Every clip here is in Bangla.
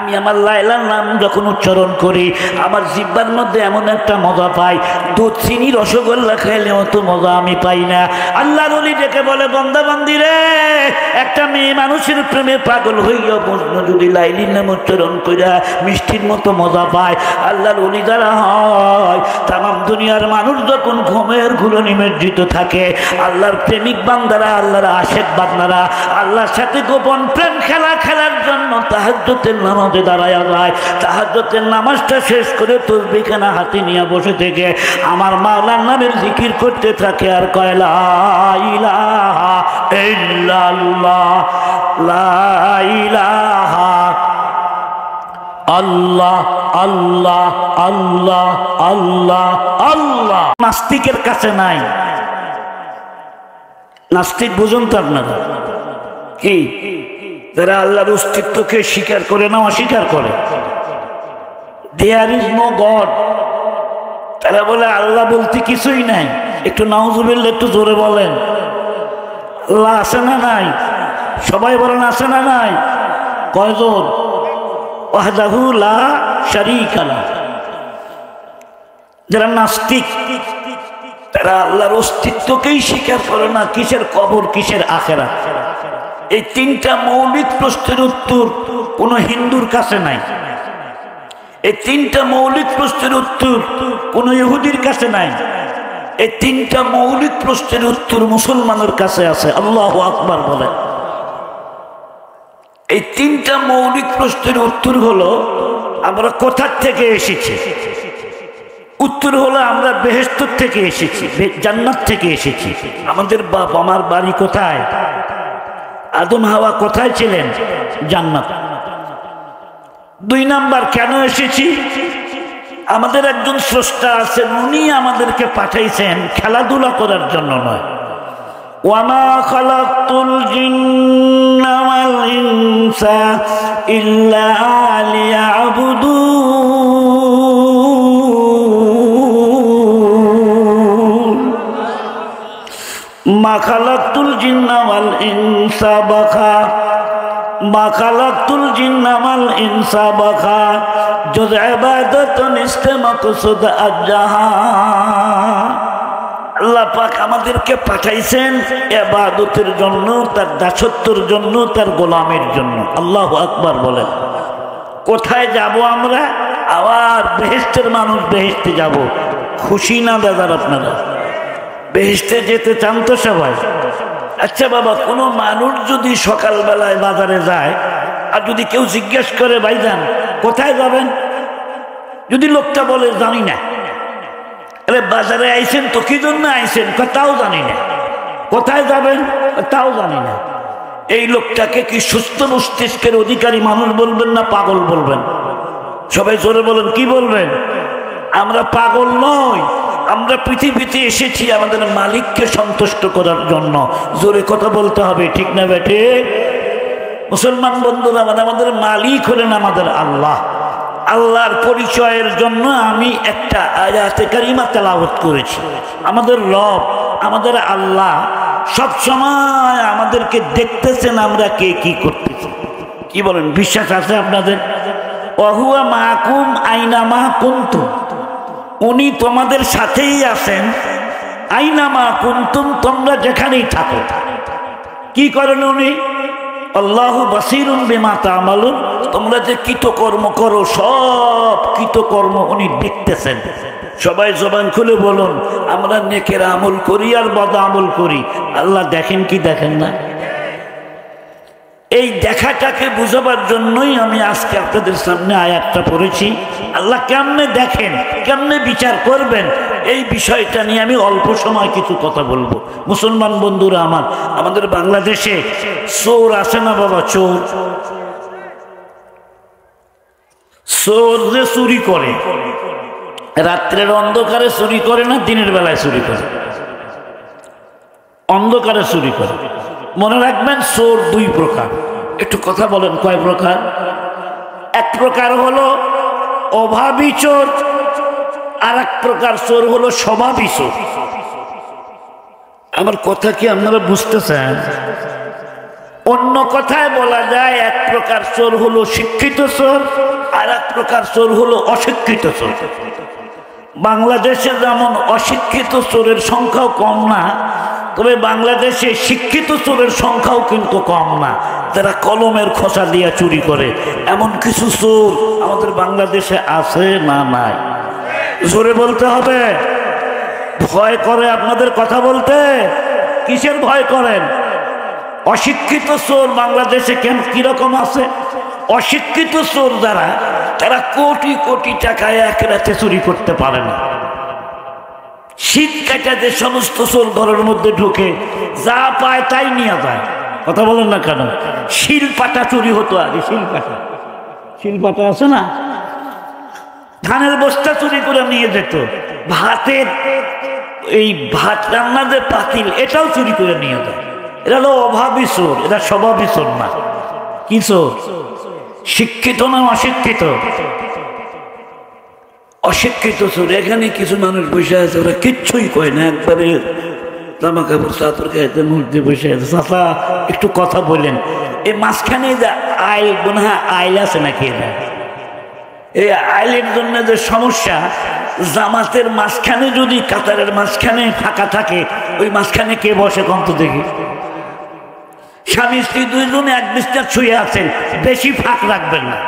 আমি আমার লাইলার নাম যখন উচ্চারণ করি আমার জিহ্বার মধ্যে এমন একটা মজা পাই, দুধ চিনি রসগোল্লা খাইলে অত মজা আমি পাই না। আল্লাহর ওলি ডেকে বলে, বান্দা বান্দি রে, একটা মেয়ে মানুষের প্রেমে পাগল হইয়া বসল যদি লাইলির নাম উচ্চারণ কইরা মিষ্টির মতো মজা পায়, আল্লাহর ওলি যারা হয় তামাম দুনিয়ার মানুষ যখন ঘুমের ঘুলো নিমজ্জিত থাকে, আল্লাহর প্রেমিক বান্দারা, আল্লাহর আশেক বান্দারা আল্লাহর সাথে গোপন প্রেম খেলার জন্য তাহাজ্জুদের নামাজে দাঁড়ায়া যায়। তাহাজ্জুদের নামাজটা শেষ করে তাসবিহখানা হাতে নিয়ে বসে থেকে আমার মাওলার নামের জিকির করতে থাকে আর কয় লা ইলাহা ইল্লাল্লাহ, লা ইলাহা আল্লাহ আল্লাহ আল্লাহ আল্লাহ আল্লাহ। নাস্তিকের কাছে নাই। নাস্তিক বুঝুন তো আপনারা কি, যারা আল্লাহর অস্তিত্বকে স্বীকার করে না অস্বীকার করে, দেয়ার ইজ নো গড, তারা বলে আল্লাহ বলতে কিছুই নাই। একটু নাউজুবিল্লাহ একটু জোরে বলেন, আল্লাহ আছে না নাই? সবাই বলেন আছে না নাই? কয়জন? ওয়াহদাহু লা শারীকা লাহু। যারা নাস্তিক তারা আল্লাহর অস্তিত্বকেই স্বীকার করে না। কিসের কবর, কিসের আখিরাত? এই তিনটা মৌলিক প্রশ্নের উত্তর কোন হিন্দুর কাছে নাই। এই তিনটা মৌলিক প্রশ্নের উত্তর কোন ইহুদির কাছে নাই। এই তিনটা মৌলিক প্রশ্নের উত্তর মুসলমানের কাছে আছে। আল্লাহু আকবার বলেন। এই তিনটা মৌলিক প্রশ্নের উত্তর হলো আমরা কোথা থেকে এসেছি। উত্তর হলো আমরা বেহেশত থেকে এসেছি, জান্নাত থেকে এসেছি। আমাদের বাপ আমার বাড়ি কোথায়? আদম হাওয়া কোথায় ছিলেন? জান্নাত। দুই নাম্বার, কেন এসেছি? আমাদের একজন স্রষ্টা আছেন, উনি আমাদেরকে পাঠাইছেন খেলাধুলা করার জন্য নয়। ওয়ামা খালাকতুল জিন্না ওয়াল ইনসা ইল্লা লিয়াবুদুন। মা খালাকতুল জিন্না ওয়াল ইনসা বাখা, মা খালাকতুল জিন্না ওয়াল ইনসা বাখা, জুজ ইবাদাতুন ইসকে মাকসুদ আজ-জাহান। আল্লাহ পাক আমাদেরকে পাঠাইছেন ইবাদতের জন্য, তার দাসত্বের জন্য, তার গোলামের জন্য। আল্লাহু আকবার বলেন। কোথায় যাব আমরা? আবার বেহেশতের মানুষ বেহেশতে যাব। খুশি না দাদার আপনারা? বেহেশতে যেতে চান তো সবাই? আচ্ছা বাবা, কোনো মানুষ যদি সকালবেলায় বাজারে যায় আর যদি কেউ জিজ্ঞেস করে ভাইজান কোথায় যাবেন, যদি লোকটা বলে জানি না, আরে বাজারে আইছেন তো কি জন্য আইছেন? তাও জানি না। কোথায় যাবেন? তাও জানি না। এই লোকটাকে কি সুস্থ মস্তিষ্কের অধিকারী মানুষ বলবেন না পাগল বলবেন? সবাই জোরে বলেন, কি বলবেন? আমরা পাগল নই, আমরা পৃথিবীতে এসেছি আমাদের মালিককে সন্তুষ্ট করার জন্য। জোরে কথা বলতে হবে, ঠিক না বেটে? মুসলমান বন্ধুরা, আমাদের মালিক হলেন আমাদের আল্লাহ। আল্লাহর পরিচয়ের জন্য আমি একটা আয়াতে কারিমা তেলাওয়াত করেছি। আমাদের রব, আমাদের আল্লাহ সব সময় আমাদেরকে দেখতেছেন আমরা কে কি করতেছি। কি বলেন, বিশ্বাস আছে আপনাদের? ওয়াহুয়া মাকুম আইনামা কুনতুম, উনি তোমাদের সাথেই আছেন। আইনামা কুনতুম, তোমরা যেখানেই থাকো। কি করেন উনি? আল্লাহু বাসীরুন বিমা তা'মালুন, তোমরা যে কৃতকর্ম করো সব কৃতকর্ম উনি দেখতেছেন। সবাই জবান খুলে বলুন, আমরা নেকের আমল করি আর বদ আমল করি, আল্লাহ দেখেন কি দেখেন না? এই দেখাটাকে বুঝাবার জন্যই আমি আজকে আপনাদের সামনে আয়াতটা পড়েছি। আল্লাহ কেমনে দেখেন, কেমনে বিচার করবেন, এই বিষয়টা নিয়ে আমি অল্প সময় কিছু কথা বলবো। মুসলমান বন্ধুরা আমার, আমাদের বাংলাদেশে চোর আছে না বাবা? চোর, চোর যে চুরি করে, রাত্রের অন্ধকারে চুরি করে না দিনের বেলায় চুরি করে? অন্ধকারে চুরি করে। মনে রাখবেন, চোর দুই প্রকার। একটু কথা বলেন, কয় প্রকার? এক প্রকার হলো অভাবী চোর, আর এক প্রকার চোর হলো স্বভাবী চোর। আমার কথা কি আপনারা বুঝতেছেন? অন্য কথায় বলা যায় এক প্রকার চোর হলো শিক্ষিত চোর, আর এক প্রকার চোর হলো অশিক্ষিত চোর। বাংলাদেশে যেমন অশিক্ষিত চোরের সংখ্যাও কম না, তবে বাংলাদেশে শিক্ষিত চোরের সংখ্যাও কিন্তু কম না, যারা কলমের খোসা দিয়ে চুরি করে। এমন কিছু চোর আমাদের বাংলাদেশে আছে না নাই? জোরে বলতে হবে। ভয় করে আপনাদের কথা বলতে? কিসের ভয় করেন? অশিক্ষিত চোর বাংলাদেশে কেন কিরকম আছে? অশিক্ষিত চোর যারা, তারা কোটি কোটি টাকা এক রাতে চুরি করতে পারে না। শীত কাটা যে সমস্ত চোর ঘরের মধ্যে ঢুকে যা পায় তাই নিয়ে যায়। কথা বলেন না কেন? শিলপাটা চুরি হতো আগে। শিলপাটা আছে না, ধানের বস্তা চুরি করে নিয়ে যেত। ভাতের এই ভাত রান্না যে পাতিল, এটাও চুরি করে নিয়ে যায়। এটা হলো অভাবী চোর, এটা স্বভাবী চোর না। কি চোর? শিক্ষিত না অশিক্ষিত? অশিক্ষিত চোর। এখানে কিছু মানুষ বসে আছে, ওরা কিচ্ছুই কয় না, একবারে জামা কাপড় চাদর গাইতে মধ্যে বসে আছে। চাচা একটু কথা বলেন। এই মাঝখানে যে আইল, মনে হয় আইল আছে নাকি? এটা এই আইলের জন্য যে সমস্যা, জামাতের মাঝখানে যদি কাতারের মাঝখানে ফাঁকা থাকে, ওই মাঝখানে কে বসে কম তো দেখি? স্বামী স্ত্রী দুইজনে এক বিছনা শুয়ে আছেন, বেশি ফাঁক রাখবেন না।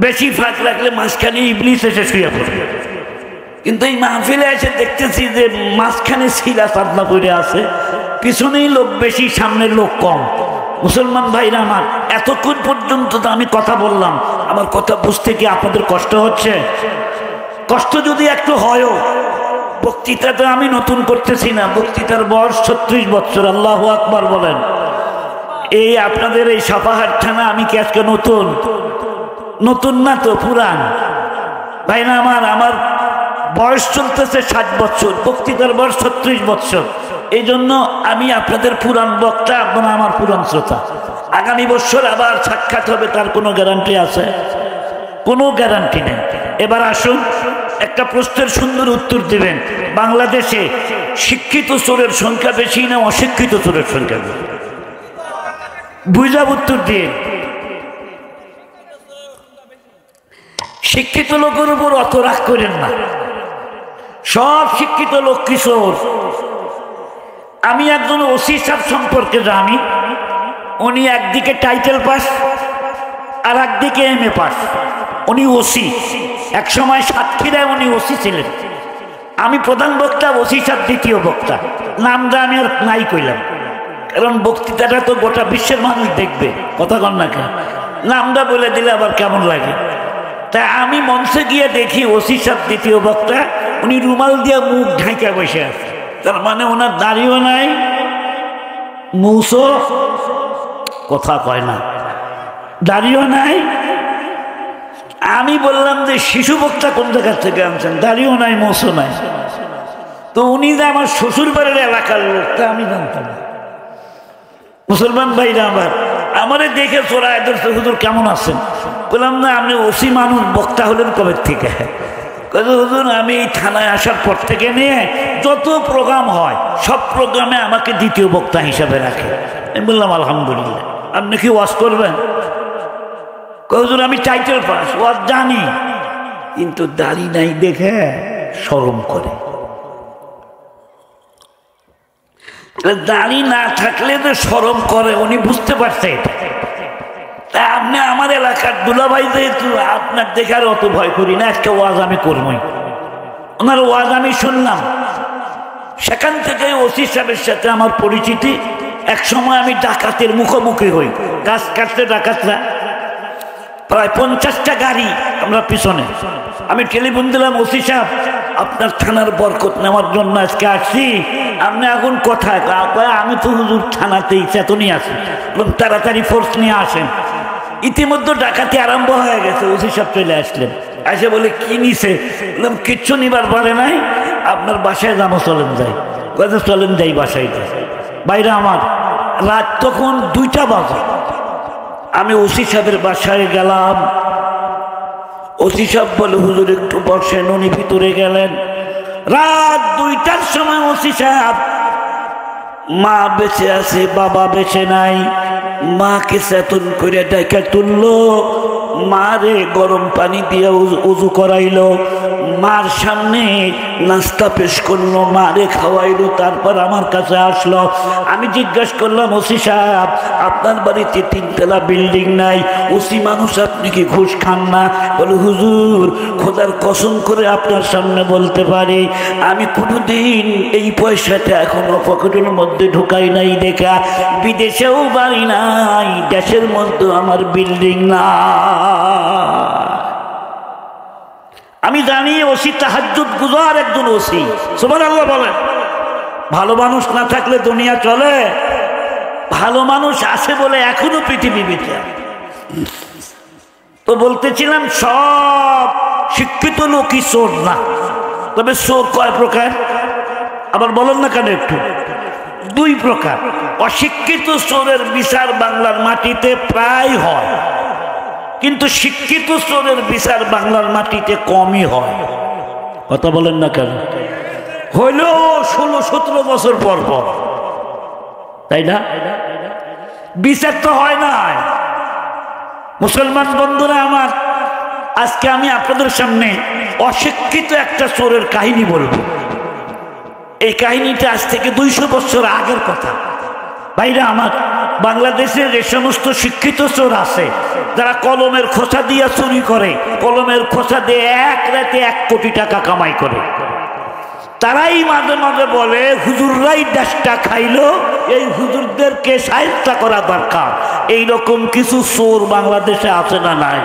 বেশি ফাঁক রাখলে মাঝখানে ইবলিস এসে শুয়ে পড়বে। কিন্তু এই মাহফিলে এসে দেখতেছি যে মাঝখানে শিলা চাদনা পড়ে আছে, পিছনেই লোক বেশি, সামনের লোক কম। মুসলমান ভাইরা আমার, এতক্ষণ পর্যন্ত তো আমি কথা বললাম, আমার কথা বুঝতে কি আপনাদের কষ্ট হচ্ছে? কষ্ট যদি একটু হয়ও, বক্তৃতাটা আমি নতুন করতেছি না, বক্তৃতার বয়স 36 বছর। আল্লাহু আকবার বলেন। এই আপনাদের এই সাপাহার থানা আমি কি আজকে নতুন? নতুন না তো, পুরান। ভাইরা আমার বয়স চলতেছে 60 বছর, বক্তৃতার বয়স 36 বছর। এই জন্য আমি আপনাদের পুরান বক্তা, আপনারা আমার পুরান শ্রোতা। আগামী বছর আবার সাক্ষাৎ হবে, তার কোনো গ্যারান্টি আছে? কোনো গ্যারান্টি নেই। এবার আসুন, একটা প্রশ্নের সুন্দর উত্তর দিবেন। বাংলাদেশে শিক্ষিত চোরের সংখ্যা বেশি না অশিক্ষিত চোরের সংখ্যা বেশি? বুঝা উত্তর দিয়ে। শিক্ষিত লোকের উপর অত রাগ করেন না, সব শিক্ষিত লোক কিশোর। আমি একজন ওসি সাহেব সম্পর্কে জানি, উনি একদিকে টাইটেল পাস আর একদিকে MA পাস। উনি ওসি, এক সময় সাতক্ষীরায় উনি ওসি ছিলেন। আমি প্রধান বক্তা, ওসি সাহেব দ্বিতীয় বক্তা। নামটা আমি আর নাই কইলাম, কারণ বক্তৃতাটা তো গোটা বিশ্বের মানুষ দেখবে। কথা কন না কেন? নামটা বলে দিলে আবার কেমন লাগে? তাই আমি মঞ্চে গিয়ে দেখি ওসি সাহেব দ্বিতীয় বক্তা, উনি রুমাল দিয়ে মুখ ঢাকা বসে আছে। তার মানে ওনার দাড়িও নাই, মুছও কথা কয় না, দাড়িও নাই। আমি বললাম যে শিশু বক্তা কোন জায়গার থেকে আনছেন? দাড়িও নাই, মুছও নাই। তো উনি যে আমার শ্বশুর বাড়ির এলাকার লোক, তা আমি জানতাম না। মুসলমান ভাইরা আমারে দেখে চোরায় ধরছে, হুজুর কেমন আছেন? বললাম না, আপনি ওসি মানুষ, বক্তা হলেন কবে থেকে? হুজুর আমি এই থানায় আসার পর থেকে নিয়ে যত প্রোগ্রাম হয় সব প্রোগ্রামে আমাকে দ্বিতীয় বক্তা হিসাবে রাখে। আমি বললাম আলহামদুলিল্লাহ। আপনি কি ওয়াজ করবেন? হুজুর আমি টাইটেল পাস, ওয়াজ জানি, কিন্তু দাড়ি নাই দেখে শরম করে। দাড়ি না থাকলে তো শরম করে, উনি বুঝতে পারছে এটা। তা আপনি আমার এলাকার দুলাভাই, যেহেতু আপনার দেখার অত ভয় করি না, আজকে ওয়াজ আমি করবই। ওনার ওয়াজ আমি শুনলাম, সেখান থেকে ওসি সাহেবের সাথে আমার পরিচিতি। এক সময় আমি ডাকাতের মুখোমুখি হই, গাছ কাটতে ডাকাতরা, প্রায় 50টা গাড়ি আমরা পিছনে। আমি টেলিফোন দিলাম, ওসি সাহেব আপনার থানার বরকত নেওয়ার জন্য আজকে আসছি, আপনি এখন কোথায়? আমি তো হুজুর থানাতেই চেতনই আছি। তাড়াতাড়ি ফোর্স নিয়ে আসেন। ইতিমধ্যে ডাকাতি আরম্ভ হয়ে গেছে। ওসি সাহেব চলে আসলেন, এসে বলে কি নিছে? বললাম কিচ্ছু নিবার পারে নাই, আপনার বাসায় যাবো, চলেন যাই। চলেন যাই বাসায়। বাইরে আমার রাত তখন 2টা বাজে। আমি ওসি সাহেবের বাসায় গেলাম। ওসি সাহেব বলে হুজুর একটু বসেন। উনি ভিতরে গেলেন। রাত 2টার সময় ওসি সাহেব মা বেঁচে আছে, বাবা বেঁচে নাই। মাকে চেতন করে ডাইকা তুললো, মারে গরম পানি দিয়ে উজু করাইলো, মার সামনে নাস্তা পেশ করলো, মারে খাওয়াইলো, তারপর আমার কাছে আসলো। আমি জিজ্ঞাসা করলাম, ওসি সাহেব আপনার বাড়িতে 3 তলা বিল্ডিং নাই, ওসি মানুষ আপনি কি ঘুষ খান না? বলে হুজুর খোদার কসম করে আপনার সামনে বলতে পারি আমি কোনোদিন এই পয়সাটা এখনো পকেটের মধ্যে ঢুকাই নাই। দেখা বিদেশেও বাড়ি নাই, দেশের মধ্যে আমার বিল্ডিং না। আমি জানি ওসি তাহাজ্জুদ গুজার একজন ওসি, সুবহানাল্লাহ বলেন। ভালো মানুষ না থাকলে দুনিয়া চলে? ভালো মানুষ আছে বলে এখনো পৃথিবী বেঁচে। তো বলতেছিলাম সব শিক্ষিত লোকই চোর না, তবে চোর কয় প্রকার আবার বলেন না কেন একটু? 2 প্রকার। অশিক্ষিত চোরের বিচার বাংলার মাটিতে প্রায় হয়, কিন্তু শিক্ষিত চোরের বিচার বাংলার মাটিতে কমই হয়। কথা বলেন না কেন? হইলো 16-17 বছর পর পর, তাই না? বিচার তো হয় না। মুসলমান বন্ধুরা আমার, আজকে আমি আপনাদের সামনে অশিক্ষিত একটা চোরের কাহিনী বলবো। এই কাহিনীটা আজ থেকে 200 বছর আগের কথা। ভাইরা আমার, বাংলাদেশের যে সমস্ত শিক্ষিত চোর আছে যারা কলমের খোসা দিয়ে চুরি করে, কলমের খোসা দিয়ে এক রাতে 1 কোটি টাকা কামাই করে, তারাই মাঝে মাঝে বলে হুজুররাই দেশটা খাইলো, এই হুজুরদেরকে সাহায্য করা দরকার। এইরকম কিছু চোর বাংলাদেশে আছে না নাই?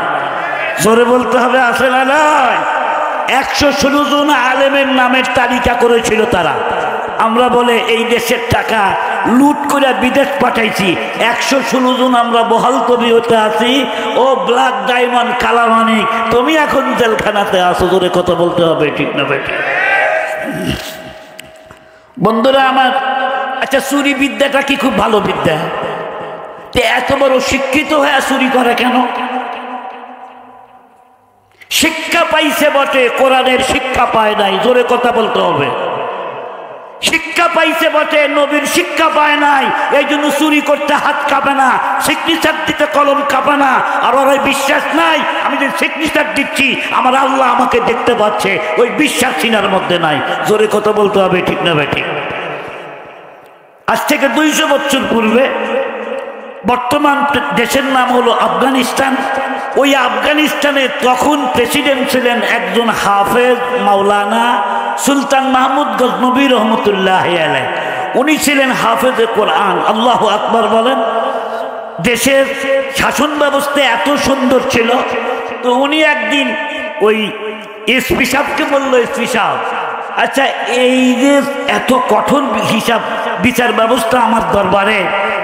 জোরে বলতে হবে, আছে না নাই? 116 জন আলেমের নামের তালিকা করেছিল তারা। আমরা বলে এই দেশের টাকা লুট করে বিদেশ পাঠাইছি, 116 জন আমরা বহাল তবিয়তে আছি। ও ব্ল্যাক ডায়মন্ড কালামানিক, তুমি এখন জেলখানাতে আসো। জোরে কথা বলতে হবে, ঠিক না বেটি? বন্ধুরা আমার, আচ্ছা চুরি বিদ্যাটা কি খুব ভালো বিদ্যা? এত বড় শিক্ষিত হয়ে চুরি করে কেন? শিক্ষা পাইছে বটে, কোরআনের শিক্ষা পায় নাই। জোরে কথা বলতে হবে। শিক্ষা পাইছে বটে, নবীর শিক্ষা পায় নাই। এই জন্য চুরি করতে হাত কাঁপে না, সিগনেচার দিতে কলম কাঁপে না। আর ওর বিশ্বাস নাই আমি যে সিগনেচার দিচ্ছি আমার আল্লাহ আমাকে দেখতে পাচ্ছে, ওই বিশ্বাস সিনার মধ্যে নাই। জোরে কথা বলতে হবে, ঠিক না বেঠিক? আজ থেকে 200 বছর পূর্বে বর্তমান দেশের নাম হলো আফগানিস্তান। ওই আফগানিস্তানে তখন প্রেসিডেন্ট ছিলেন একজন হাফেজ মাওলানা সুলতান মাহমুদ গজনবী রহমতুল্লাহ আলাইহ। উনি ছিলেন হাফেজে কোরআন। আল্লাহু আকবার বলেন। দেশের শাসন ব্যবস্থা এত সুন্দর ছিল, তো উনি একদিন ওই এসপি সাহেবকে বললো, এসপি সাহেব আচ্ছা এই যে এত কঠোর হিসাব বিচার ব্যবস্থা আমার দরবারে,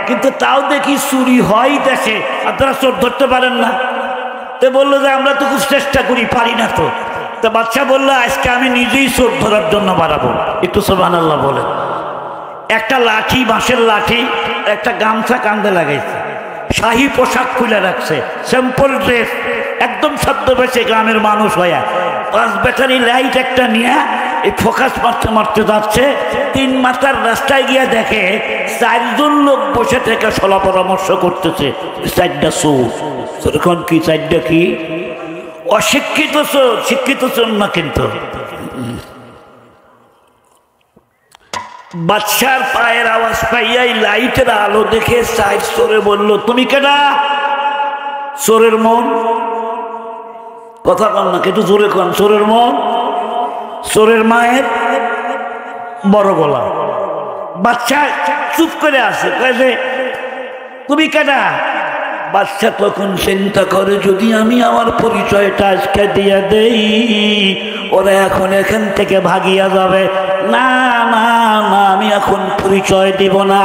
কিন্তু তাও দেখি চুরি হয় দেশে, আপনারা চোর ধরতে পারেন না? তো বললো যে আমরা তো খুব চেষ্টা করি, পারি না তো। তো বাদশা বললো আজকে আমি নিজেই চোর ধরার জন্য বাড়াবো। একটু সুবহানাল্লাহ বলে। একটা লাঠি, বাঁশের লাঠি, একটা গামছা কাঁধে লাগাইছে, শাহী পোশাক খুলে রাখছে, সিম্পল ড্রেস, একদম ছদ্মবেশে গ্রামের মানুষ হয়ে 5 ব্যাটারি লাইট একটা নিয়ে এই ফোকাস মারতে মারতে যাচ্ছে। 3 মাথার রাস্তায় গিয়ে দেখে 4 জন লোক বসে থেকে সলা পরামর্শ করতেছে। 4টা চোর। তখন কি 4টা কি? অশিক্ষিত চোর, শিক্ষিত চোর না কিন্তু। বাদশার পায়ের আওয়াজ পাইয়াই লাইটের আলো দেখে 4 চোরে বলল, তুমি কেডা? চোরের মন। কথা কন না, একটু জোরে কন। চোরের মন, চোরের মায়ের বড় গলা। বাচ্চা চুপ করে আছে, তুমি কেডা? বাচ্চা তখন চিন্তা করে যদি আমি আমার পরিচয়টা আজকে দিয়ে দেই ওরা এখন এখান থেকে ভাগিয়া যাবে। না না না, আমি এখন পরিচয় দিব না,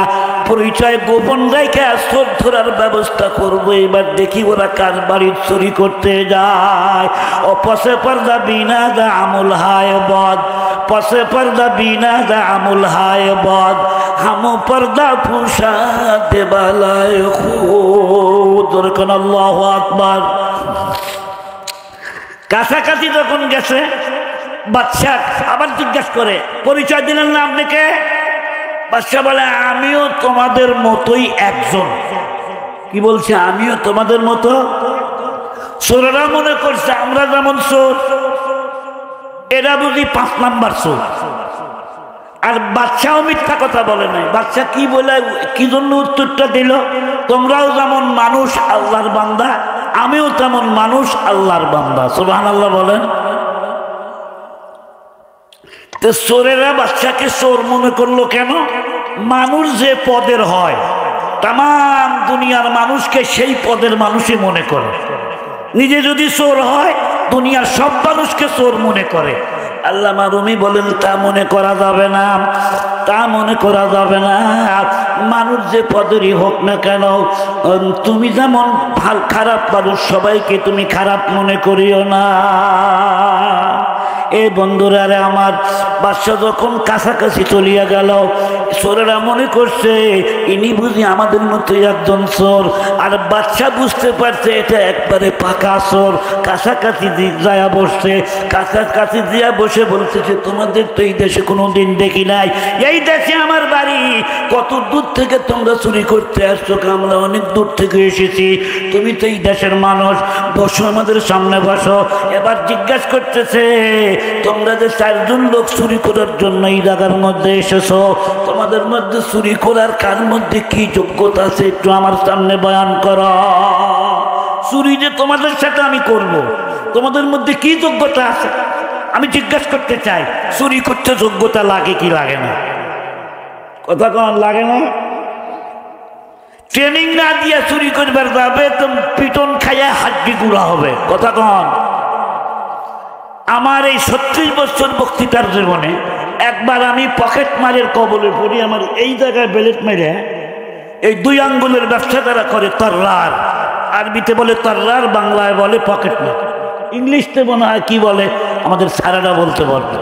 পরিচয় গোপন রেখে চোর ধরার ব্যবস্থা করবো। এবার দেখি ওরা কার বাড়ির চুরি করতে যায়। ও পশে পর্দা বিনা দা আমুল হায় বদ, পশে পর্দা বিনা দা আমুল হায় বদ, হাম পর্দা পুষা দেবালায় খুদ। আল্লাহু আকবার। কাছাকাছি যখন গেছে বাদশা আবার জিজ্ঞাসা করে, পরিচয় দিলেন না আপনাকে? বাদশা বলে আমিও তোমাদের মতোই একজন। কি বলছে? আমিও তোমাদের মতো। চোরেরা মনে করছে আমরা যেমন চোর, এরা বুঝি 5 নাম্বার চোর। আর বাদশাও মিথ্যা কথা বলে নাই। বাদশা কি বলে, কি জন্য উত্তরটা দিল? তোমরাও যেমন মানুষ আল্লাহর বান্দা, আমিও তেমন মানুষ আল্লাহর বান্দা। সুবহানাল্লাহ বলেন। তো চোরেরা বাদশাকে চোর মনে করলো কেন? মানুষ যে পদের হয়, তাম দুনিয়ার মানুষকে সেই পদের মানুষই মনে করে। নিজে যদি চোর হয়, দুনিয়ার সব মানুষকে চোর মনে করে। আল্লামা রুমি বলেন তা মনে করা যাবে না, তা মনে করা যাবে না। মানুষ যে পদেরই হোক না কেন, তুমি যেমন খারাপ মানুষ, সবাইকে তুমি খারাপ মনে করিও না। এ বন্ধুরা রে আমার, বাদশা যখন কাছাকাছি চলিয়া গেল, চোরেরা মনে করছে ইনি বুঝি আমাদের মতোই একজন চোর। আর বাদশা বুঝতে পারছে এটা একবারে পাকা চোর। কাছাকাছি যায়া বসছে, কাছাকাছি দিয়া বসে বলতেছে তোমাদের তো এই দেশে কোনোদিন দেখি নাই, এই দেশে আমার বাড়ি, কত দূর থেকে তোমরা চুরি করতে আসছো? আমরা অনেক দূর থেকে এসেছি, তুমি তো এই দেশের মানুষ, বসো আমাদের সামনে বসো। এবার জিজ্ঞাসা করতেছে তোমরা যে 4 জন লোক চুরি করার জন্য এই জায়গার মধ্যে এসেছো, তোমাদের মধ্যে চুরি করার কার মধ্যে কি যোগ্যতা আছে একটু আমার সামনে বয়ান করো। চুরি যে তোমাদের সাথে আমি করব, তোমাদের মধ্যে কি যোগ্যতা আছে আমি জিজ্ঞাসা করতে চাই। চুরি করতে যোগ্যতা লাগে কি লাগে না? কথা কন লাগে না? ট্রেনিং না দিয়ে চুরি করবার যাবে তো পিটন খাইয়া হাড্ডি গুঁড়া হবে। কথা কন। আমার এই 36 বছর বক্তৃতার জীবনে একবার আমি পকেট মারের কবলে পড়ি। আমার এই জায়গায় বেলেট মেরে এই 2 আঙ্গুলের ব্যবসা তারা করে তর্রার, আরবিতে বলে তর্রার, বাংলায় বলে পকেট মার, ইংলিশতে মনে হয় কি বলে আমাদের সারারা বলতে পারবে।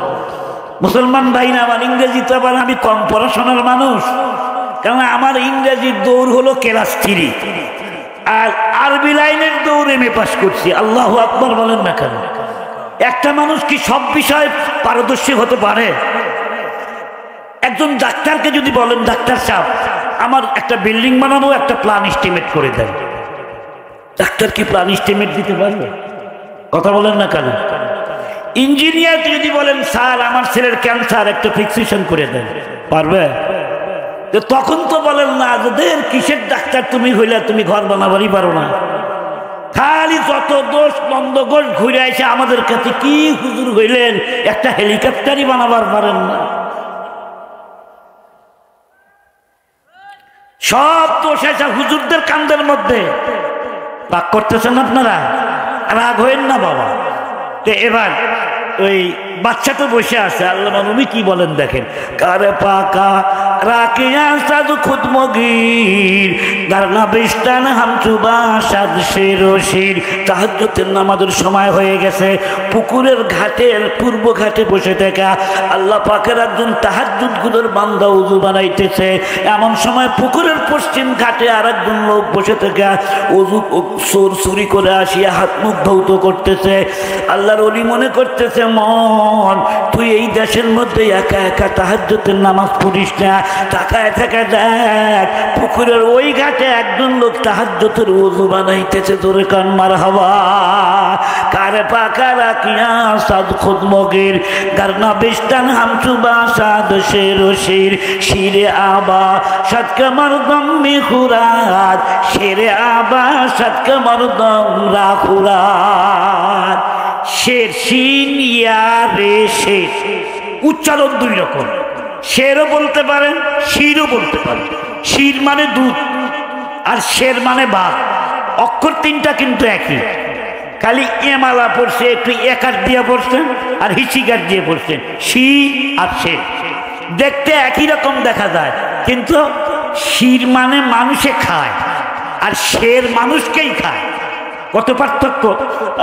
মুসলমান ভাই না আমার, ইংরেজিতে আবার আমি কম পড়াশোনার মানুষ, কারণ আমার ইংরেজির দৌড় হলো ক্লাস 3, আর আরবি লাইনের দৌড়ে আমি পাস করছি। আল্লাহু আকবার বলেন না কেন? একটা মানুষ কি সব বিষয়ে পারদর্শী হতে পারে? একজন ডাক্তারকে যদি বলেন ডাক্তার সাহেব আমার একটা বিল্ডিং বানাবো, একটা প্ল্যান এস্টিমেট করে দেন, ডাক্তার কি প্ল্যান এস্টিমেট দিতে পারবে? কথা বলেন না কেন? ইঞ্জিনিয়ার যদি বলেন স্যার আমার ছেলের ক্যান্সার, একটা ফিক্সেশন করে দেন, পারবে? তখন তো বলেন না যে কিসের ডাক্তার তুমি হইলে, তুমি ঘর বানাবারই পারো না। খালি যত দোষ নন্দগোষ ঘুরে আসে আমাদের কাছে, কি হুজুর হইলেন একটা হেলিকপ্টারই বানাবার পারেন না। সব দোষ আছে হুজুরদের কান্দের মধ্যে। রাগ করতেছেন আপনারা? রাগ হইেন না বাবা। তো এবার ওই বাচ্চা তো বসে আছে, আল্লাহ নবী কি বলেন দেখেন, কারে পাকা রাখিয়া সাধু খুদ মগির দারনা বিস্তান হামচুবা সাদ শেরশির। তাহাজ্জুদের নামাজের সময় হয়ে গেছে, পুকুরের ঘাটের পূর্ব ঘাটে বসে থাকা আল্লাহ পাকের একজন তাহাজ্জুদগুলোর বান্দা উযু বানাইতেছে। এমন সময় পুকুরের পশ্চিম ঘাটে আর একজন লোক বসে থাকা উযু চুরি করে আসিয়া হাত মুখ ধৌত করতেছে। আল্লাহর ওলি মনে করতেছে মন তুই এই দেশের মধ্যে একা একা তাহাজ্জুদের নামাজ পড়িস না, তাকায় থাকা দেখ পুকুরের ওই ঘাটে একজন লোক তাহাজ্জুদের ওযু বানাইতেছে। জোরে কান মারহাবা। কারে পাকা রাখিয়া সাদ খুদ মগির গারনা বিস্তান হামচুবা সাদ শেরশির শিরে আবা সাদকা মরদম মিখুরাত শিরে আবা সাদকা মরদম রাখুরাত। শের শিন ইয়া রে শের উচ্চারণ 2 রকম, শেরও বলতে পারেন শিরও বলতে পারেন। শির মানে দুধ আর শের মানে বাঘ, অক্ষর 3টা কিন্তু একই, খালি এমালা পড়ছে একটু একার দিয়ে পড়ছেন আর হিচিকার দিয়ে পড়ছেন। শি আর শের দেখতে একই রকম দেখা যায়, কিন্তু শির মানে মানুষে খায় আর শের মানুষকেই খায়। কত পার্থক্য।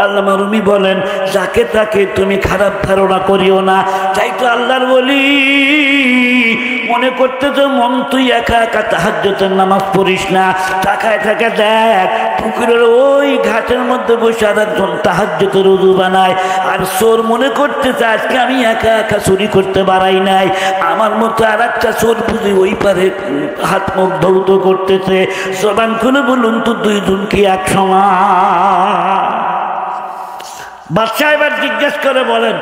আল্লামা রুমি বলেন, যাকে তাকে তুমি খারাপ ধারণা করিও না। তাই তো আল্লাহর ওলি মনে করতে তো মন তুই একা একা তাহাজ্জুদের নামাজ পড়িস না, তাকায় থাকে দেখ পুকুরের ওই ঘাটের মধ্যে বসে আর একজন তাহাজ্জুদের ওযু বানায়, আর চোর মনে করতেছে আজকে আমি একা একা চুরি করতে পারাই নাই, আমার মতো আর একটা চোর বুঝি ওই পারে হাত মুখ ধৌত করতেছে। জবান খুলে বলুন তো দুইজন কি এক সমান? বাদশা এবার জিজ্ঞেস করে বলেন,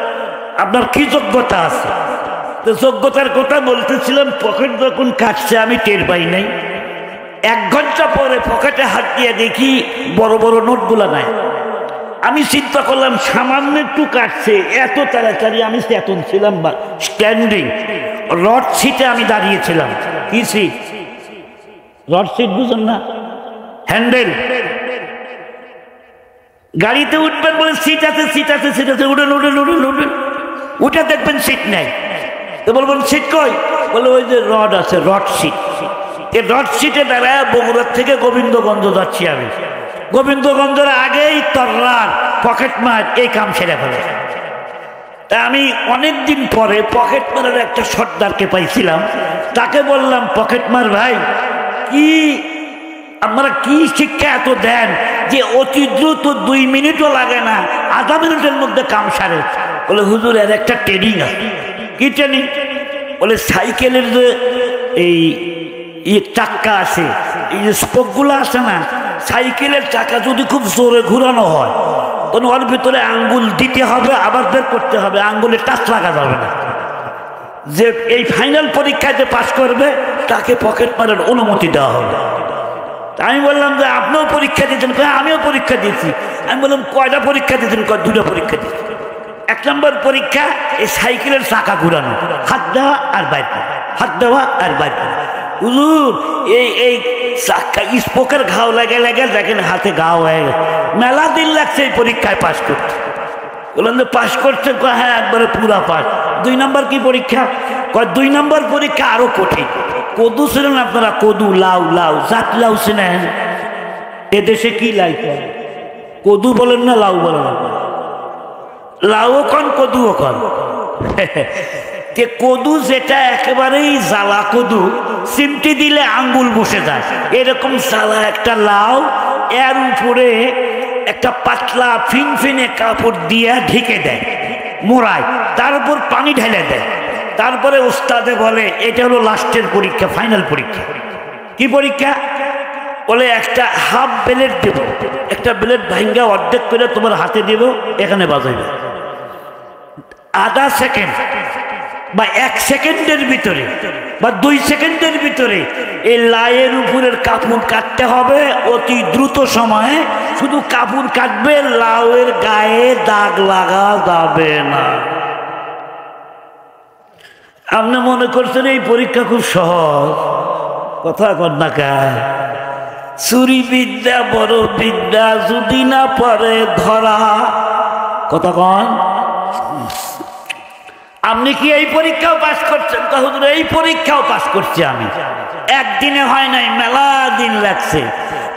আপনার কি যোগ্যতা আছে? তো যোগ্যতার কথা বলতেছিলাম, পকেট যখন কাটছে আমি টের পাই নাই। 1 ঘন্টা পরে পকেটে হাত দিয়ে দেখি বড় বড় নোটগুলা নাই। আমি চিন্তা করলাম সামান্য একটু কাটছে, এত তাড়াতাড়ি আমি চেতন ছিলাম বা স্ট্যান্ডিং রড সিটে আমি দাঁড়িয়েছিলাম। কি সিট? রড সিট বুঝুন না, হ্যান্ডেল। গাড়িতে উঠবেন বলে সিট আছে, সিট আছে, সিট আছে, উঠেন উঠেন উঠেন উঠেন, উঠে দেখবেন সিট নাই। তো বলবেন সিট কই? বলে ওই যে রড আছে, রড সিট। এই রড সিটে দাঁড়ায় বগুড়ার থেকে গোবিন্দগঞ্জ যাচ্ছি আমি। গোবিন্দগঞ্জের আগেই তর্রার পকেট মার এই কাম সেরে ফেলে। তা আমি অনেকদিন পরে পকেট মারের একটা সর্দারকে পাইছিলাম, তাকে বললাম, পকেট মার ভাই, কি আপনারা কি শিক্ষা এত দেন যে অতি দ্রুত 2 মিনিটও লাগে না, আধা মিনিটের মধ্যে কাম সারে? বলে হুজুর এর একটা ট্রেনিং আছে। কি ট্রেনিং? বলে সাইকেলের যে এই চাক্কা আছে, এই যে স্পোকগুলো আছে না, সাইকেলের চাকা যদি খুব জোরে ঘুরানো হয় তখন ওর ভিতরে আঙ্গুল দিতে হবে, আবার বের করতে হবে, আঙ্গুলে টাচ লাগা যাবে না। যে এই ফাইনাল পরীক্ষায় যে পাশ করবে তাকে পকেট মারের অনুমতি দেওয়া হবে। আমি বললাম যে আপনিও পরীক্ষা দিয়েছেন? আমিও পরীক্ষা দিয়েছি। আমি বললাম কয়টা পরীক্ষা দিয়েছেন? 2টা পরীক্ষা দিয়েছি। 1 নম্বর পরীক্ষা এই সাইকেলের চাকা ঘুরানো, হাত দেওয়া আর বাইর করা, হাত দেওয়া আর বাইর করা। হুজুর এই চাকা স্পোকের ঘাও লাগে লাগে দেখেন হাতে ঘাও হয়ে গেছে। মেলা দিন লাগছে এই পরীক্ষায় পাশ করতে। বললাম যে পাশ করছে? হ্যাঁ একবারে পুরা পাশ। 2 নম্বর কি পরীক্ষা? 2 নম্বর পরীক্ষা আরো কঠিন। কদু ছিলেন আপনারা? কদু, লাউ, লাউ, জাত লাউ ছিলেন? এদেশে কি লাই করে? কদু বলেন না লাউ বলেন? লাউ কন কদু কন। কদু যেটা একেবারেই জ্বালা কদু, চিমটি দিলে আঙ্গুল বসে যায়, এরকম জ্বালা একটা লাউ, এর উপরে একটা পাতলা ফিনফিনে কাপড় দিয়ে ঢেকে দেয়, মোড়ায়, তার উপর পানি ঢেলে দেয়। তারপরে ওস্তাদে বলে এটা হলো লাস্টের পরীক্ষা, ফাইনাল পরীক্ষা। কি পরীক্ষা? বলে একটা হাফ ব্লেড দেব, একটা ব্লেড ভাঙ্গা অর্ধেক করে তোমার হাতে দেব, এখানে বাজাইবে। আধা সেকেন্ড বা 1 সেকেন্ডের ভিতরে বা 2 সেকেন্ডের ভিতরে এই লাইয়ের উপরের কাপড় কাটতে হবে অতি দ্রুত সময়ে। শুধু কাপড় কাটবে, লাউয়ের গায়ে দাগ লাগা যাবে না। আপনি মনে করছেন এই পরীক্ষা খুব সহজ? কথা কন না কা? চুরি বিদ্যা বড় বিদ্যা, যদি না পারে ধরা। কথা কন। আপনি কি এই পরীক্ষাও পাস করছেন? হুজুর এই পরীক্ষাও পাস করছি আমি। একদিনে হয় নাই, মেলা দিন লাগছে।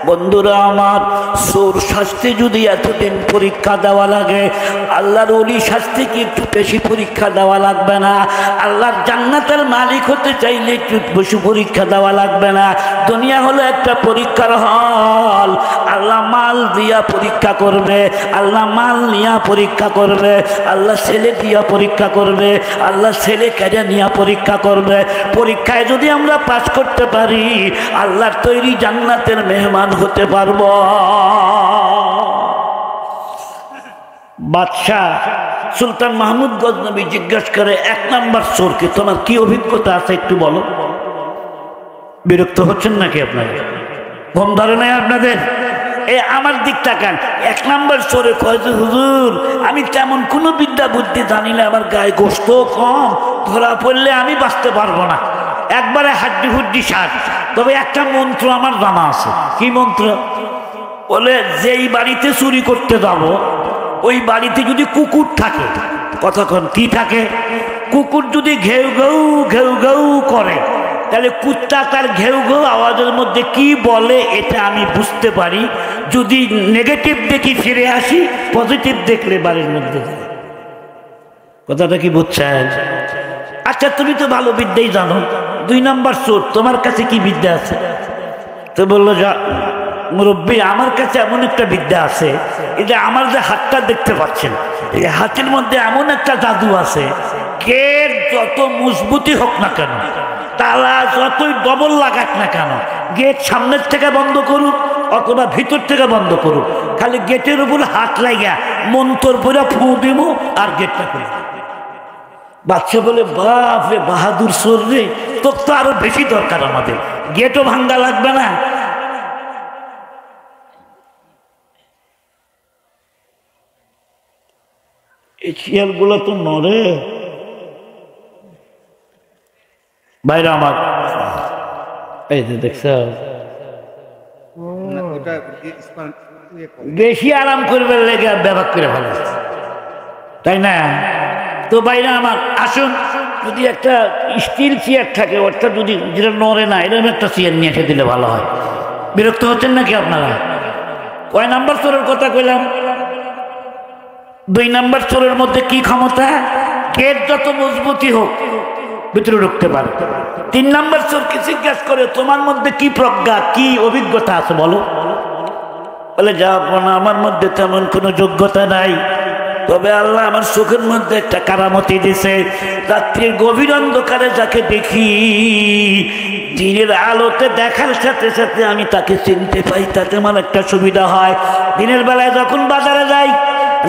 বন্ধুরা আমার, চোর শাস্তি যদি এতদিন পরীক্ষা দেওয়া লাগে, আল্লাহর ওলি শাস্তি কি একটু বেশি পরীক্ষা দেওয়া লাগবে না? আল্লাহর জান্নাতের মালিক হতে চাইলে একটু বেশি পরীক্ষা দেওয়া লাগবে না? দুনিয়া হলো একটা পরীক্ষার হল। আল্লাহ মাল দিয়া পরীক্ষা করবে, আল্লাহ মাল নিয়া পরীক্ষা করবে, আল্লাহ ছেলে দিয়া পরীক্ষা করবে, আল্লাহ ছেলে কেড়ে নিয়া পরীক্ষা করবে। পরীক্ষায় যদি আমরা পাস করতে পারি, আল্লাহর তৈরি জান্নাতের মেহমান হতে পারব। বাদশাহ সুলতান মাহমুদ গজনবী জিজ্ঞেস করে, 1 নম্বর চোরকে তোমার কি অভিজ্ঞতা আছে একটু বলো। বিরক্ত হচ্ছেন নাকি আপনারা? ঘুম ধরে নাই আপনাদের? এই আমার দিক তাকান। 1 নম্বর চোরে কয় যে হুজুর আমি তেমন কোনো বিদ্যা বুদ্ধি জানি না, আমার গায়ে গোস্ত কম, ধরা পড়লে আমি বাঁচতে পারবো না, একবারে হাড্ডি হুড্ডি সার। তবে একটা মন্ত্র আমার জানা আছে। কি মন্ত্র? বলে যেই বাড়িতে চুরি করতে যাব ওই বাড়িতে যদি কুকুর থাকে, কতক্ষণ কি থাকে, কুকুর যদি ঘেউ ঘেউ ঘেউ ঘেউ করে তাহলে কুত্তা তার ঘেউ ঘেউ আওয়াজের মধ্যে কি বলে এটা আমি বুঝতে পারি। যদি নেগেটিভ দেখি ফিরে আসি, পজিটিভ দেখলে বাড়ির মধ্যে যাই। কথাটা কি বুঝছেন? আচ্ছা তুমি তো ভালো বিদ্যাই জানো, 2 নম্বর চোর, তোমার কাছে কি বিদ্যা আছে? তো বললো যা মুরব্বী, আমার কাছে এমন একটা বিদ্যা আছে, এই যে আমার যে হাতটা দেখতে পাচ্ছেন, এই হাতের মধ্যে এমন একটা জাদু আছে, গেট যত মজবুতি হোক না কেন, তালা যতই ডবল লাগাক না কেন, গেট সামনের থেকে বন্ধ করুক অথবা ভিতর থেকে বন্ধ করুক, খালি গেটের উপর হাত লাগা মন্তর পরে ফু দিব আর গেটটা খুলে। বাচ্চা বলে বাপ রে বাহাদুর চোর রে, তোর তো আরো বেশি দরকার, আমাদের গেটও ভাঙ্গা লাগবে না। এই শিয়ালগুলো তো নড়ে। বাইরে আমার এই যে দেখছ, বেশি আরাম করবে লেগে ব্যবহার করে ভালো, তাই না? তো বাইরে আমার আসুন, যদি একটা স্টিল চেয়ার থাকে, অর্থাৎ যদি যেটা নড়ে না, এরকম একটা চেয়ার নিয়ে এসে দিলে ভালো হয়। বিরক্ত হচ্ছেন নাকি আপনারা? কয় নাম্বার চোরের কথা কইলাম? 2 নম্বর চোরের মধ্যে কি ক্ষমতা? গেট যত মজবুতি হোক ভিতরে ঢুকতে পারে। 3 নম্বর চোরকে জিজ্ঞাসা করে তোমার মধ্যে কি প্রজ্ঞা, কি অভিজ্ঞতা আছে বলো? বলে যা না, আমার মধ্যে তেমন কোনো যোগ্যতা নাই, তবে আল্লাহ আমার চোখের মধ্যে একটা কারামতি দিছে। রাত্রির গভীর অন্ধকারে যাকে দেখি, দিনের আলোতে দেখার সাথে সাথে আমি তাকে চিনতে পাই, তাতে আমার একটা সুবিধা হয়। দিনের বেলায় যখন বাজারে যাই,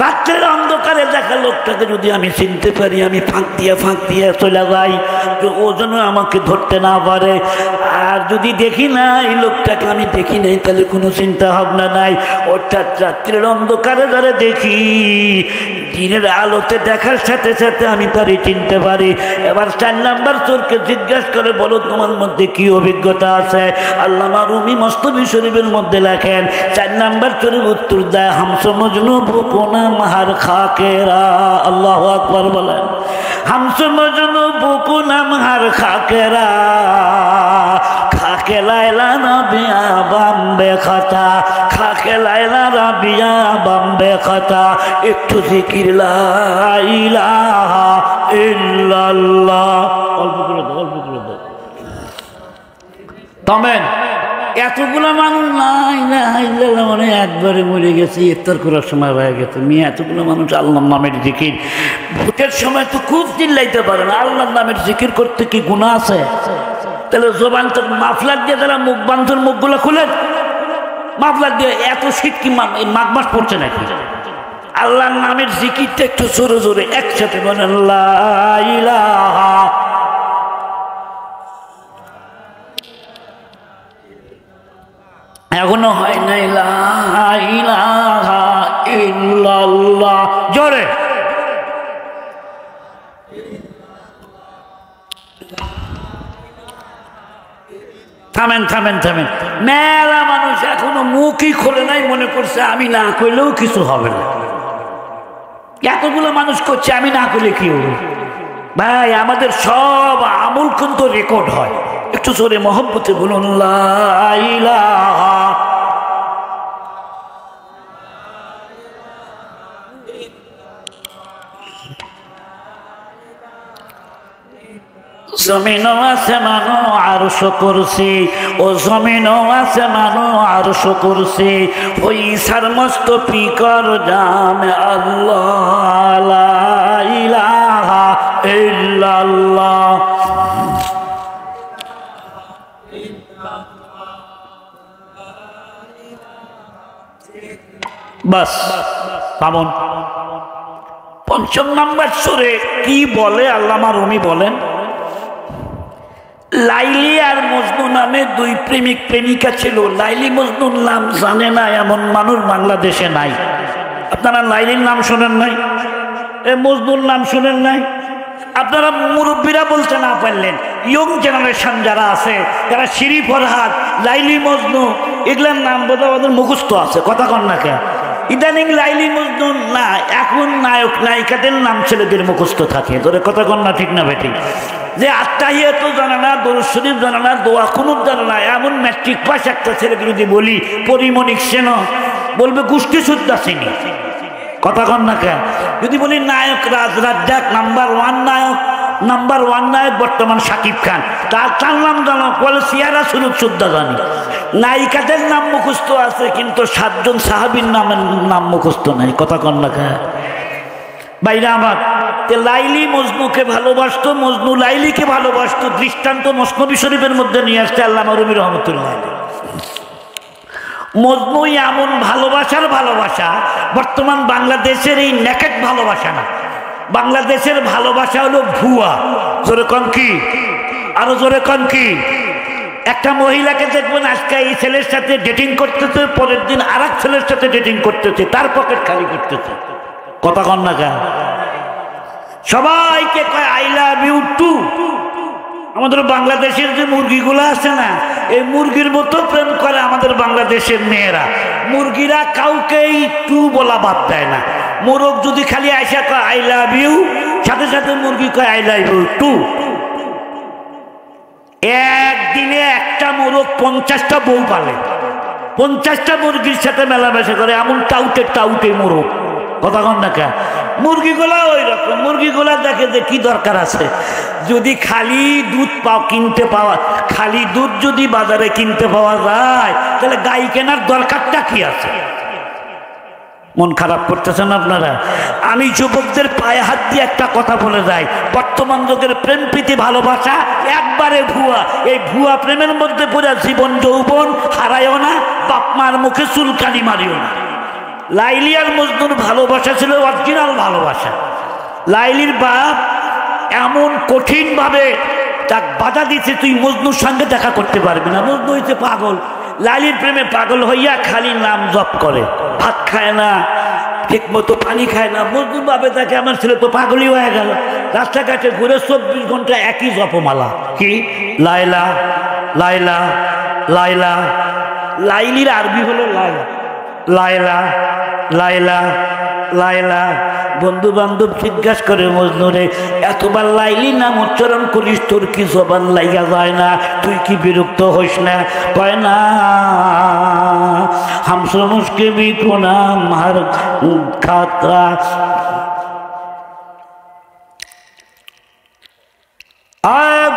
রাত্রের অন্ধকারে দেখা লোকটাকে যদি আমি চিনতে পারি, আমি ফাঁক দিয়ে চলে যাই, ও যেন আমাকে ধরতে না পারে। আর যদি দেখি না এই লোকটাকে আমি দেখি নাই, তাহলে কোনো চিন্তা ভাবনা নাই। অর্থাৎ রাত্রের অন্ধকারে যারা দেখি, দিনের আলোতে দেখার সাথে সাথে আমি তারই চিনতে পারি। এবার 4 নম্বর চোরকে জিজ্ঞাসা করে বলো তোমার মধ্যে কি অভিজ্ঞতা আছে? আল্লামা রুমি মস্তবি শরীফের মধ্যে লেখেন, 4 নম্বর চোরের উত্তর দেয় হামসো মজনু বুকুনা মাহার খাকেরা। আল্লাহু আকবার বলেন। হামসো মজনু বুকুনা মাহার খাকেরা, খাকে লাইলা রাবিয়া বাম্বে খাতা, খাকে লাইলা রাবিয়া বাম্বে খাতা, একটু জিকির লা ইলাহা ইল্লাল্লাহ। অল্প করে দাও, অল্প করে দাও। তমেন এতগুলো মানুষ নাই না, মানে একবারে মরে গেছে, ইফতার করার সময় হয়ে গেছে। মেয়ে এতগুলো মানুষ আল্লাহর নামের জিকির, ভোটের সময় তো খুব চিল্লাইতে পারে না, আল্লাহর নামের জিকির করতে কি গুনাহ আছে? তাহলে জবান তো মাফলার দিয়ে তারা মুখ বান্ধুর মুখগুলো খুলেন, মাফলার দিয়ে। এত শীত কি মাঘ মাস পড়ছে নাকি? আল্লাহর নামের জিকিরটা একটু জোরে জোরে একসাথে বলেন, লা ইলাহা। এখনো হয় নাই লা ইলাহা ইল্লাল্লাহ, জোরে। থামেন থামেন থামেন। মেলা মানুষ এখনো মুখই খোলে নাই, মনে করছে আমি না কইলেও কিছু হবে না। এতগুলো মানুষ করছে, আমি না করলে কি হবে? ভাই আমাদের সব আমল কিন্তু রেকর্ড হয়। একটু জোরে মহব্বতে বলুন, লা ইলাহা। জমিনও আছে মানো আরশ কুরসি, ও জমিনও আছে মানো আরশ কুরসি, ওই সমস্ত পিকর জামে আল্লাহ, লা ইলাহা ইল্লাল্লাহ। বাস পাবন। 5 নম্বর সূরে কি বলে আল্লামা রুমি বলেন, লাইলি আর মজনু নামে 2 প্রেমিক প্রেমিকা ছিল। লাইলি মজনুর নাম জানে না এমন মানুষ বাংলাদেশে নাই। আপনারা লাইলির নাম শোনেন নাই, এ মজনুর নাম শোনেন নাই? আপনারা মুরব্বীরা বলতে না পারলেন, ইয়ং জেনারেশন যারা আছে, যারা শিরি ফরহাদ, লাইলি মজনু, এগুলোর নাম বোধ আমাদের মুখস্থ আছে। কথা কন না কেন? ইদানিং লাইলি মজনু না, এখন নায়ক নায়িকাদের নাম ছেলেদের মুখস্থ থাকে। তোরে কথা কন না, ঠিক না বেঠিক? যে আত্তাহিয়াতু জানে না, দরুদ শরীফ জানে না, দোয়া কুনুত জানে না, এমন ম্যাট্রিক পাস একটা ছেলেকে যদি বলি পরিমণিক সেন, বলবে গোষ্ঠী শুদ্ধ চিনি। কথা কন না কেন? যদি বলি নায়ক রাজ রাজ্জাক নাম্বার ওয়ান নায়ক বর্তমান শাকিব খান, তার নাম জানো? বলে সিয়ারা সুরুত শুদ্ধ জানি। নায়িকাদের নাম মুখস্থ আছে, কিন্তু 7 জন সাহাবীর নাম মুখস্থ নাই। কথা কন না কেন? বাইরা আমার, লাইলি মজনুকে ভালোবাসতো, মজনু লাইলিকে ভালোবাসতো। দৃষ্টান্ত মসনবী শরীফের মধ্যে নিয়ে আসছে আল্লামা রুমি রহমতুল্লাহ। মজনু এমন ভালোবাসার ভালোবাসা, বর্তমান বাংলাদেশের এই নেকেট ভালোবাসা না। বাংলাদেশের ভালোবাসা হলো ভুয়া। জোরে কন কি? আরো জোরে কন কি? একটা মহিলাকে দেখবেন আজকে এই ছেলের সাথে ডেটিং করতেছে, পরের দিন আর এক ছেলের সাথে ডেটিং করতেছে, তার পকেট খালি করতেছে। কথা কন না কেন? সবাইকে কয় আই লাভ ইউ টু। আমাদের বাংলাদেশের যে মুরগিগুলো আছে না, এই মুরগির মতো প্রেম করে আমাদের বাংলাদেশের মেয়েরা। মুরগিরা কাউকেই টু বলা বাদ দেয় না। মোরগ যদি খালি আইসা কয় আই লাভ ইউ, সাথে সাথে মুরগি কয় আই লাভ ইউ টু। একদিনে একটা মোরগ 50টা বউ পালে, 50টা মুরগির সাথে মেলামেশা করে, এমন টাউটে মোরগ। কথা কন না কেন? মুরগিগুলা ওই রকম। মুরগিগুলা দেখে যে কি দরকার আছে, যদি খালি দুধ কিনতে পাওয়া, খালি দুধ যদি বাজারে কিনতে পাওয়া যায়, তাহলে গাই কেনার দরকারটা কি আছে? মন খারাপ করতেছেন আপনারা? আমি যুবকদের পায়ে হাত দিয়ে একটা কথা বলে যাই, বর্তমান যুগের প্রেম প্রীতি ভালোবাসা একবারে ভুয়া। এই ভুয়া প্রেমের মধ্যে পড়ে জীবন যৌবন হারায়ও না, বাপ মার মুখে চুলকানি মারিও না। লাইলি আর মজনুর ভালোবাসা ছিল অরিজিনাল ভালোবাসা। লাইলির বাপ এমন কঠিন ভাবে তাক বাধা দিচ্ছে, তুই মজনুর সঙ্গে দেখা করতে পারবি না। মজনু হইতে পাগল, লাইলির প্রেমে পাগল হইয়া খালি নাম জপ করে, ভাত খায় না, ঠিক মতো পানি খায় না। মজনু ভাবে তাকে আমার ছেলে তো পাগলই হয়ে গেল, রাস্তাঘাটে ঘুরে 24 ঘন্টা একই জপমালা। কি? লাইলা লাইলা লাইলা। লাইলির আরবি হলো লাইলা লাইলা লাইলা লাইলা। বন্ধু বান্ধব জিজ্ঞাসা করে মজনুরে, এতবার লাইলি নাম উচ্চারণ করিস, তোর কি জবান লাইগা যায় না? তুই কি বিরক্ত হইস না? কয় না, হামসো মুশকে ভি কোনা মার খাতা।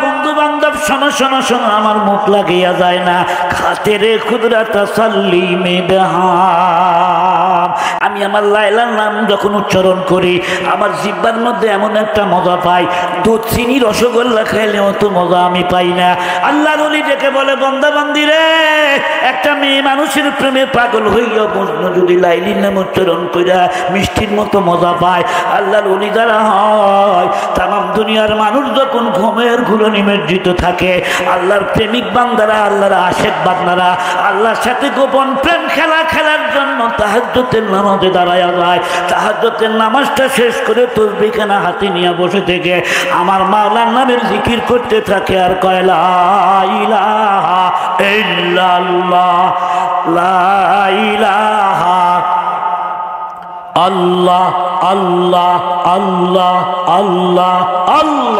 বন্ধু বান্ধব শোনো শোনো শোনো, আমার মুখ লাগিয়া যায় না। খাতে রে খুদরা তাসাল্লি মেদহাম। আমি আমার লাইলার নাম যখন উচ্চারণ করি, আমার জিহ্বার মধ্যে এমন একটা মজা পাই, দুধ চিনি রসগোল্লা খাইলে অত মজা আমি পাই না। আল্লাহর ওলি ডেকে বলে, বান্দা বান্দি রে, একটা মেয়ে মানুষের প্রেমে পাগল হইয়া মজনু যদি লাইলির নাম উচ্চারণ কইরা মিষ্টির মতো মজা পায়, আল্লাহর ওলি যারা হয়, তামাম দুনিয়ার মানুষ যখন ঘুমের ঘুলো নিমজ্জিত থাকে, আল্লাহর প্রেমিক বান্দারা, আল্লাহর আশেক বান্দারা আল্লাহর সাথে গোপন প্রেম খেলার জন্য তাহাজ্জুদের নামাজে দাঁড়ায়া যায়। তাহাজ্জুদের নামাজটা শেষ করে তাসবিহখানা হাতে নিয়ে বসে থেকে আমার মাওলার নামের জিকির করতে থাকে, আর কয় লা ইলাহা ইল্লাল্লাহ, লা ইলাহা আল্লাহ আল্লাহ আল্লাহ আল্লাহ আল্লাহ।